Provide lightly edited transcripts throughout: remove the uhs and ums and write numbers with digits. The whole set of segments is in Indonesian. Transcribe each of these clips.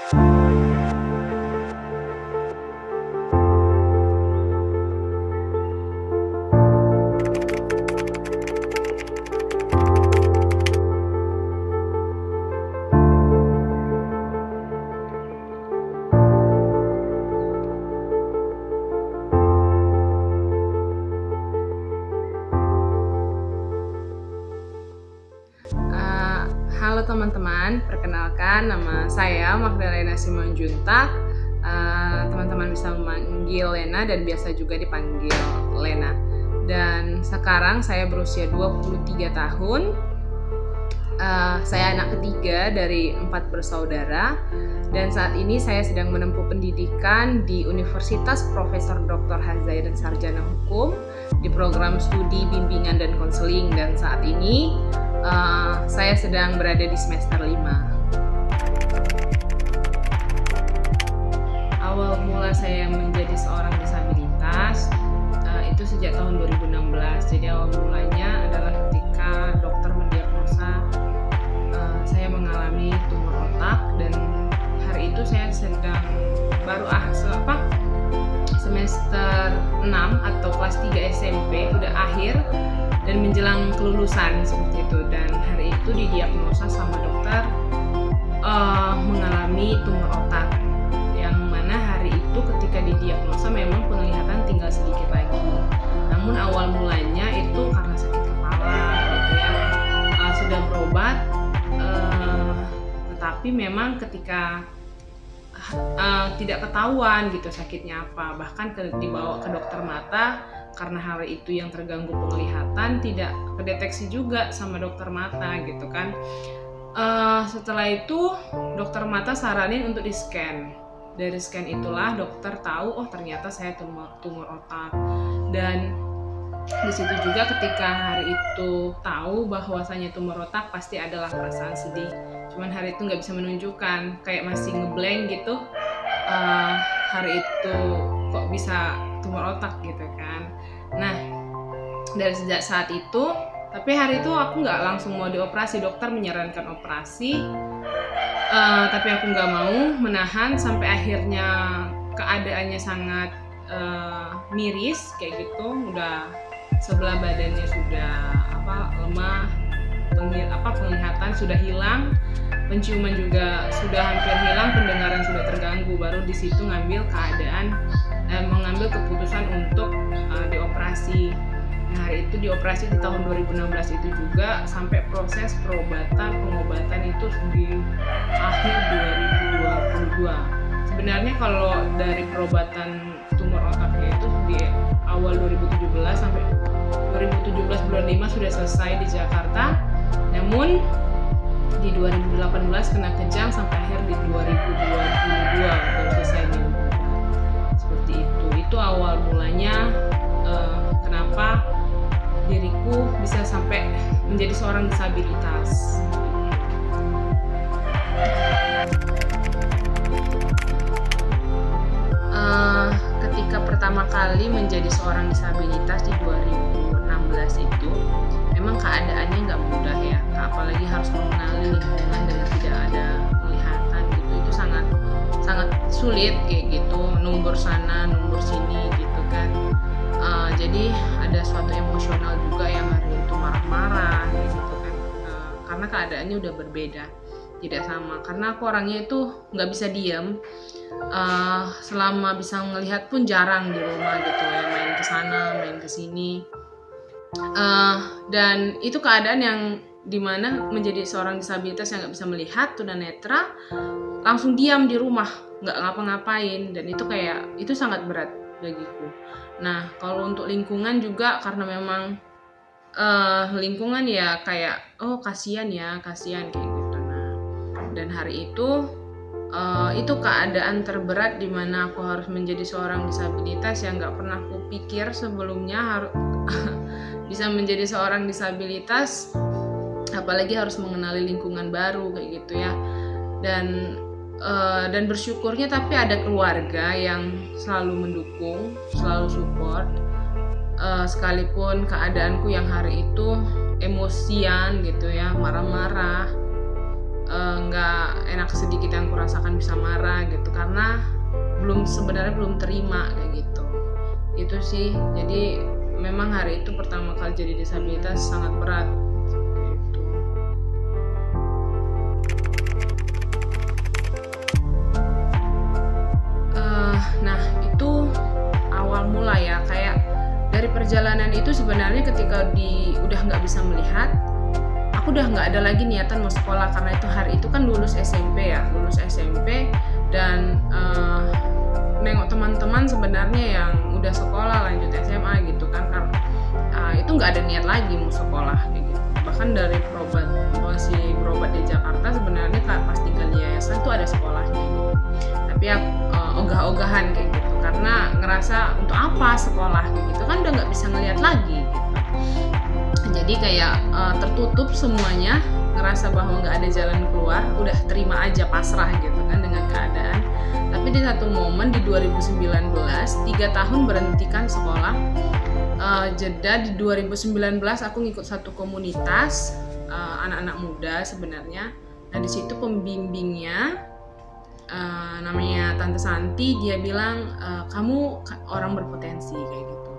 Halo teman-teman, perkenalkan nama saya Magdalena Simanjuntak. Teman-teman bisa memanggil Lena dan biasa juga dipanggil Lena. Dan sekarang saya berusia 23 tahun. Saya anak ketiga dari 4 bersaudara. Dan saat ini saya sedang menempuh pendidikan di Universitas Profesor Dr. Hazaidan Sarjana Hukum di program studi bimbingan dan konseling, dan saat ini saya sedang berada di semester 5. Awal mula saya menjadi seorang disabilitas itu sejak tahun 2016. Jadi awal mulanya adalah ketika dokter mendiagnosa saya mengalami tumor otak, dan hari itu saya sedang baru semester 6 atau kelas 3 SMP, udah akhir dan menjelang kelulusan seperti itu. Dan hari itu didiagnosa sama dokter mengalami tumor otak, yang mana hari itu ketika didiagnosa memang penglihatan tinggal sedikit lagi. Namun awal mulanya itu karena sakit kepala gitu ya, sudah berobat, tetapi memang ketika tidak ketahuan gitu sakitnya apa, bahkan dibawa ke dokter mata karena hari itu yang terganggu penglihatan tidak kedeteksi juga sama dokter mata gitu kan. Setelah itu dokter mata saranin untuk di scan. Dari scan itulah dokter tahu, oh ternyata saya tumor otak. Dan di situ juga ketika hari itu tahu bahwasanya tumor otak, pasti adalah perasaan sedih. Cuman hari itu nggak bisa menunjukkan, kayak masih ngeblank gitu. Hari itu kok bisa tumor otak gitu kan. Nah, dari sejak saat itu, tapi hari itu aku nggak langsung mau dioperasi. Dokter menyarankan operasi, tapi aku nggak mau, menahan sampai akhirnya keadaannya sangat miris kayak gitu. Udah sebelah badannya sudah lemah, penglihatan sudah hilang, penciuman juga sudah hampir hilang, pendengaran sudah terganggu. Baru di situ mengambil keputusan untuk dioperasi. Nah, hari itu dioperasi di tahun 2016 itu juga, sampai proses pengobatan itu di akhir 2022. Sebenarnya kalau dari perobatan tumor otaknya itu di awal 2017 sampai 2017 bulan 5 sudah selesai di Jakarta. Namun di 2018 kena kejang sampai akhir di 2022 baru selesai diobat. Seperti itu. Itu awal mulanya kenapa diriku bisa sampai menjadi seorang disabilitas. Ketika pertama kali menjadi seorang disabilitas di 2016 itu, memang keadaannya nggak mudah ya, apalagi harus mengenali lingkungan dan tidak ada penglihatan gitu. Itu sangat sulit kayak gitu, numbur sana numbur sini gitu kan. Jadi ada suatu emosional juga yang hari itu marah-marah kayak gitu kan, karena keadaannya udah berbeda, tidak sama. Karena aku orangnya itu nggak bisa diam, selama bisa ngelihat pun jarang di rumah gitu ya, main ke sana main ke sini. Dan itu keadaan yang dimana menjadi seorang disabilitas yang nggak bisa melihat, tunanetra, langsung diam di rumah, nggak ngapa-ngapain, dan itu sangat berat bagiku. Nah, kalau untuk lingkungan juga, karena memang lingkungan ya kayak kasihan kayak gitu. Nah, dan hari itu keadaan terberat di mana aku harus menjadi seorang disabilitas yang nggak pernah kupikir sebelumnya harus bisa menjadi seorang disabilitas, apalagi harus mengenali lingkungan baru kayak gitu ya. Dan bersyukurnya tapi ada keluarga yang selalu mendukung, selalu support, sekalipun keadaanku yang hari itu emosian gitu ya, marah-marah, nggak enak sedikit yang kurasakan, bisa marah gitu karena sebenarnya belum terima kayak gitu. Itu sih, jadi memang hari itu pertama kali jadi disabilitas sangat berat gitu. Nah itu awal mula ya, kayak dari perjalanan itu sebenarnya ketika udah nggak bisa melihat, aku udah nggak ada lagi niatan mau sekolah, karena itu hari itu kan lulus SMP dan nengok teman-teman sebenarnya yang udah sekolah lanjut SMA gitu kan, karena itu nggak ada niat lagi mau sekolah kayak gitu. Bahkan dari masih berobat di Jakarta sebenarnya pas tinggal di yayasan tuh ada sekolahnya gitu, tapi ya ogah-ogahan kayak gitu karena ngerasa untuk apa sekolah kayak gitu kan udah nggak bisa ngeliat lagi gitu. Jadi kayak tertutup semuanya, ngerasa bahwa nggak ada jalan keluar, udah terima aja, pasrah gitu kan dengan keadaan. Tapi di satu momen di 2019, 3 tahun berhentikan sekolah, jeda di 2019 aku ngikut satu komunitas anak-anak muda sebenarnya. Nah di situ pembimbingnya namanya Tante Santi, dia bilang kamu orang berpotensi kayak gitu.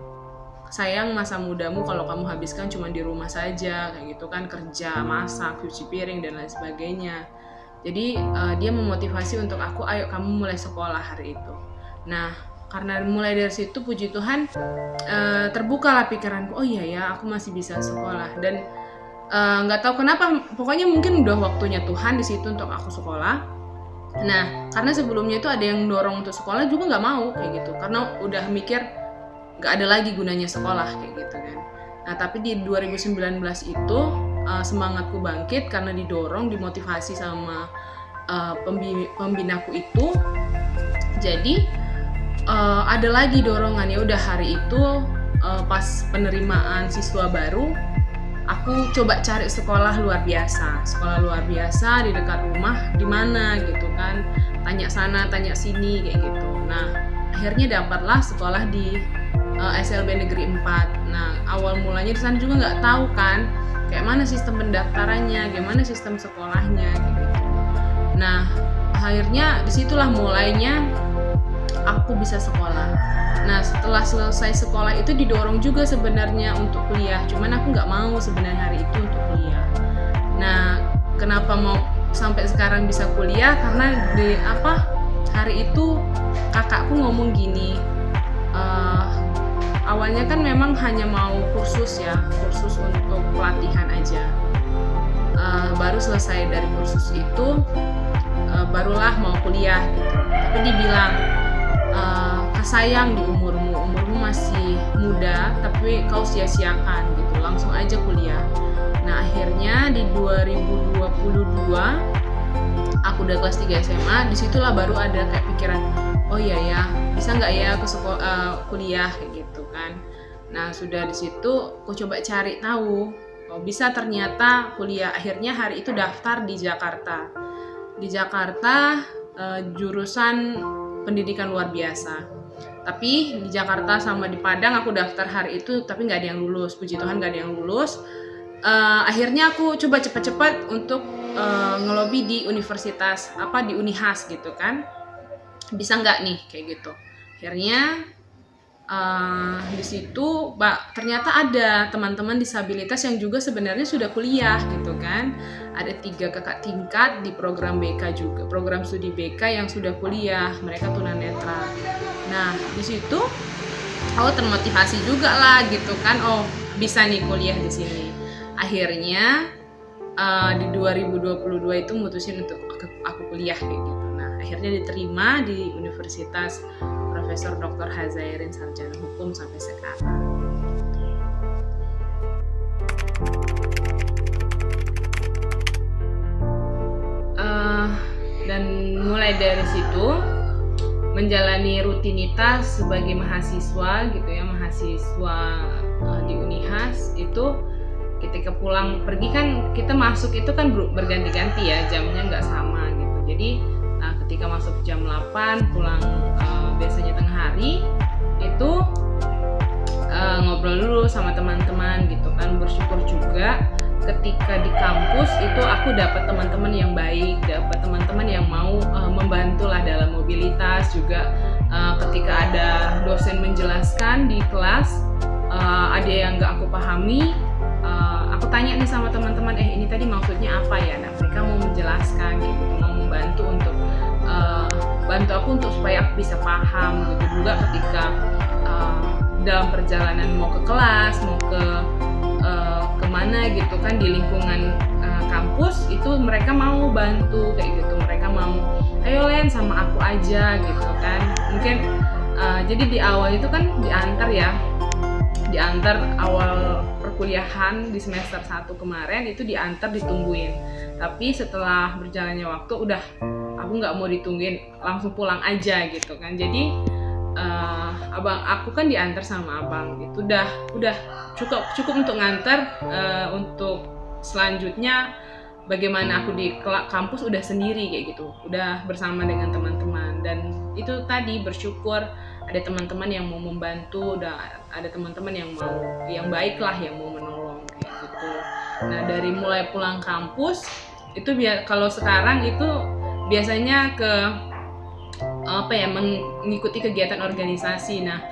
Sayang masa mudamu kalau kamu habiskan cuma di rumah saja kayak gitu kan, kerja, masak, cuci piring dan lain sebagainya. Jadi dia memotivasi untuk aku, ayo kamu mulai sekolah hari itu. Nah karena mulai dari situ puji Tuhan terbukalah pikiranku, oh iya ya aku masih bisa sekolah. Dan nggak tahu kenapa, pokoknya mungkin udah waktunya Tuhan di situ untuk aku sekolah. Nah karena sebelumnya itu ada yang dorong untuk sekolah juga nggak mau kayak gitu, karena udah mikir nggak ada lagi gunanya sekolah kayak gitu kan. Nah tapi di 2019 itu semangatku bangkit karena didorong, dimotivasi sama pembinaku itu. Jadi ada lagi dorongan, ya udah hari itu pas penerimaan siswa baru, aku coba cari sekolah luar biasa di dekat rumah di mana gitu kan, tanya sana tanya sini kayak gitu. Nah akhirnya dapatlah sekolah di SLB Negeri 4. Nah awal mulanya di sana juga nggak tahu kan kayak mana sistem pendaftarannya, gimana sistem sekolahnya gitu. Nah akhirnya disitulah mulainya aku bisa sekolah. Nah setelah selesai sekolah itu didorong juga sebenarnya untuk kuliah, cuman aku nggak mau sebenarnya hari itu untuk kuliah. Nah kenapa mau sampai sekarang bisa kuliah, karena hari itu kakakku ngomong gini, awalnya kan memang hanya mau kursus untuk pelatihan aja. Baru selesai dari kursus itu barulah mau kuliah gitu. Tapi dibilang sayang di umurmu masih muda tapi kau sia-siakan gitu, langsung aja kuliah. Nah akhirnya di 2022 aku udah kelas 3 SMA, disitulah baru ada kayak pikiran, oh iya ya bisa nggak ya aku kuliah kayak gitu kan. Nah sudah di situ aku coba cari tahu, oh bisa ternyata kuliah. Akhirnya hari itu daftar di Jakarta jurusan pendidikan luar biasa. Tapi di Jakarta sama di Padang aku daftar hari itu, tapi nggak ada yang lulus, puji Tuhan nggak ada yang lulus. Akhirnya aku coba cepat-cepat untuk ngelobi di universitas di Unihas gitu kan, bisa nggak nih kayak gitu. Akhirnya di situ ternyata ada teman-teman disabilitas yang juga sebenarnya sudah kuliah gitu kan. Ada 3 kakak tingkat di program BK juga, program studi BK yang sudah kuliah, mereka tunanetra. Nah di situ aku termotivasi juga lah gitu kan, oh bisa nih kuliah di sini. Akhirnya di 2022 itu mutusin untuk aku kuliah kayak gitu. Nah akhirnya diterima di Universitas Profesor Dr. Hazairin Sarjana Hukum sampai sekarang. Dan mulai dari situ menjalani rutinitas sebagai mahasiswa gitu ya, mahasiswa di Unihas itu. Ketika pulang pergi kan kita masuk itu kan berganti-ganti ya, jamnya nggak sama gitu. Jadi ketika masuk jam 8 pulang biasanya tengah hari itu ngobrol dulu sama teman-teman gitu kan. Bersyukur juga ketika di kampus itu aku dapat teman-teman yang baik, dapat teman-teman yang mau membantu lah dalam mobilitas juga. Ketika ada dosen menjelaskan di kelas, ada yang nggak aku pahami, aku tanya nih sama teman-teman, ini tadi maksudnya apa ya? Nah, mereka mau menjelaskan gitu, mau membantu untuk bantu aku untuk supaya aku bisa paham gitu. Juga ketika dalam perjalanan mau ke kelas, mau ke kemana gitu kan di lingkungan kampus itu mereka mau bantu kayak gitu, mereka mau ayo Len sama aku aja gitu kan. Mungkin jadi di awal itu kan diantar awal perkuliahan di semester 1 kemarin itu diantar ditungguin, tapi setelah berjalannya waktu udah aku nggak mau ditungguin, langsung pulang aja gitu kan. Jadi abang aku kan diantar sama abang gitu, udah cukup untuk nganter. Untuk selanjutnya bagaimana aku di kampus udah sendiri kayak gitu, udah bersama dengan teman-teman. Dan itu tadi bersyukur ada teman-teman yang mau membantu, udah ada teman-teman yang baik lah, yang mau menolong kayak gitu. Nah, dari mulai pulang kampus itu kalau sekarang itu biasanya ke mengikuti kegiatan organisasi. Nah,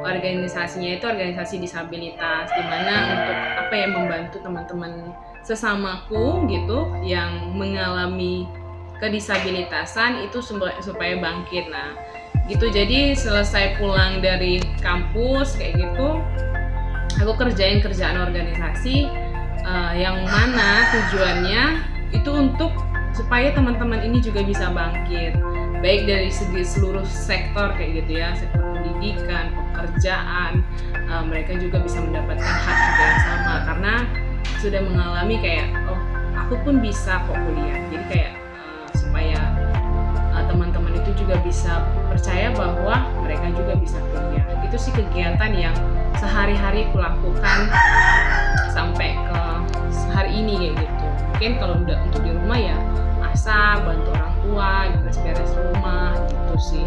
organisasinya itu organisasi disabilitas, di mana untuk membantu teman-teman sesamaku gitu yang mengalami kedisabilitasan itu supaya bangkit. Nah, gitu. Jadi selesai pulang dari kampus kayak gitu, aku kerjain kerjaan organisasi yang mana tujuannya itu untuk supaya teman-teman ini juga bisa bangkit, baik dari segi seluruh sektor kayak gitu ya, sektor pendidikan, pekerjaan, mereka juga bisa mendapatkan hak juga yang sama karena sudah mengalami kayak aku pun bisa kok kuliah. Jadi kayak supaya teman-teman itu juga bisa percaya bahwa mereka juga bisa kuliah. Itu sih kegiatan yang sehari-hari kulakukan sampai ke hari ini kayak gitu. Mungkin kalau udah untuk di rumah ya masak, bantu orang tua, beres-beres rumah gitu sih.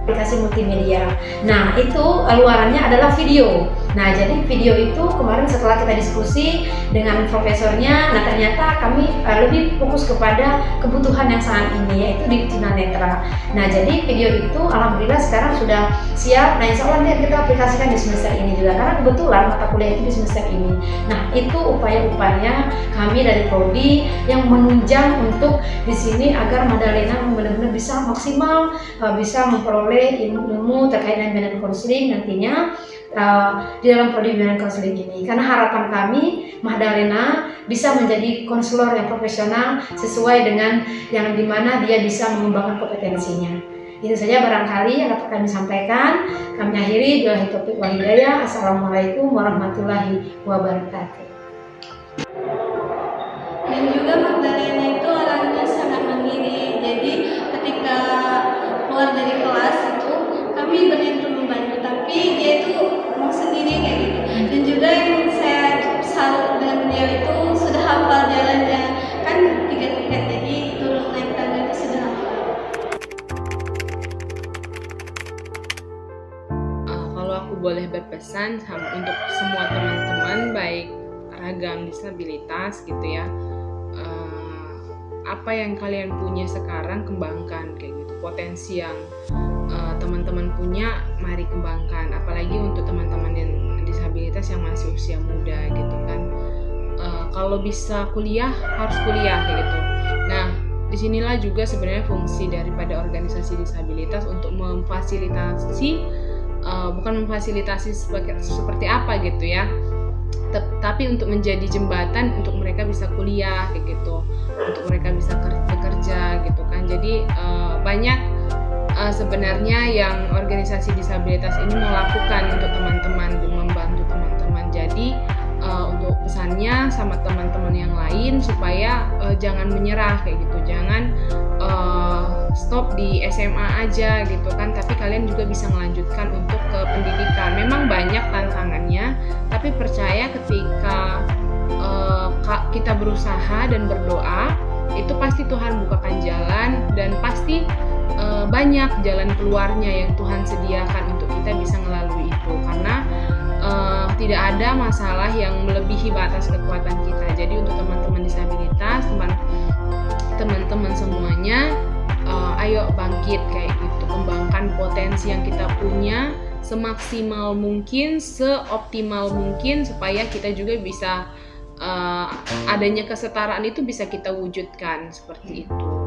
Aplikasi multimedia. Nah, itu luarannya adalah video. Nah, jadi video itu kemarin setelah kita diskusi dengan profesornya, nah ternyata kami lebih fokus kepada kebutuhan yang saat ini, yaitu di tunanetra. Nah, jadi video itu alhamdulillah sekarang sudah siap. Nah, insya Allah kita aplikasikan di semester ini juga, karena kebetulan mata kuliah itu di semester ini. Nah, itu upaya-upaya kami dari Prodi yang menunjang untuk di sini agar Madalena benar-benar bisa maksimal, bisa memperoleh ilmu terkait dengan bimbingan konseling nantinya di dalam prodi bimbingan konseling ini. Karena harapan kami Mahdalena bisa menjadi konselor yang profesional sesuai dengan yang dimana dia bisa mengembangkan kompetensinya. Itu saja barangkali yang dapat kami sampaikan. Kami akhiri, billahi taufiq wal hidayah. Assalamualaikum warahmatullahi wabarakatuh. Dan juga Magdalena itu orangnya sangat mandiri. Jadi ketika keluar dari kelas itu kami berniat untuk membantu, tapi dia itu mau sendiri kayak gitu. Dan juga yang saya salut dengan beliau itu sudah hafal jalannya, kan 3 tiket, jadi turun naik tangga itu sudah hafal. Kalau aku boleh berpesan untuk semua teman-teman baik ragam disabilitas gitu ya, apa yang kalian punya sekarang kembangkan kayak gitu. Potensi yang teman-teman punya mari kembangkan, apalagi untuk teman-teman yang disabilitas yang masih usia muda gitu kan. Kalau bisa kuliah harus kuliah kayak gitu. Nah, disinilah juga sebenarnya fungsi daripada organisasi disabilitas untuk memfasilitasi, bukan memfasilitasi seperti apa gitu ya, tapi untuk menjadi jembatan untuk mereka bisa kuliah kayak gitu, untuk mereka bisa bekerja gitu kan. Jadi banyak sebenarnya yang organisasi disabilitas ini mau lakukan untuk teman-teman, membantu teman-teman. Jadi untuk pesannya sama teman-teman yang lain supaya jangan menyerah kayak gitu, jangan stop di SMA aja gitu kan, tapi kalian juga bisa melanjutkan untuk ke pendidikan. Memang banyak tantangannya, tapi percaya ketika kita berusaha dan berdoa, itu pasti Tuhan bukakan jalan dan pasti banyak jalan keluarnya yang Tuhan sediakan untuk kita bisa melalui gitu, karena tidak ada masalah yang melebihi batas kekuatan kita. Jadi untuk teman-teman disabilitas, teman-teman semuanya, ayo bangkit kayak gitu, kembangkan potensi yang kita punya semaksimal mungkin, seoptimal mungkin, supaya kita juga bisa adanya kesetaraan itu bisa kita wujudkan seperti itu.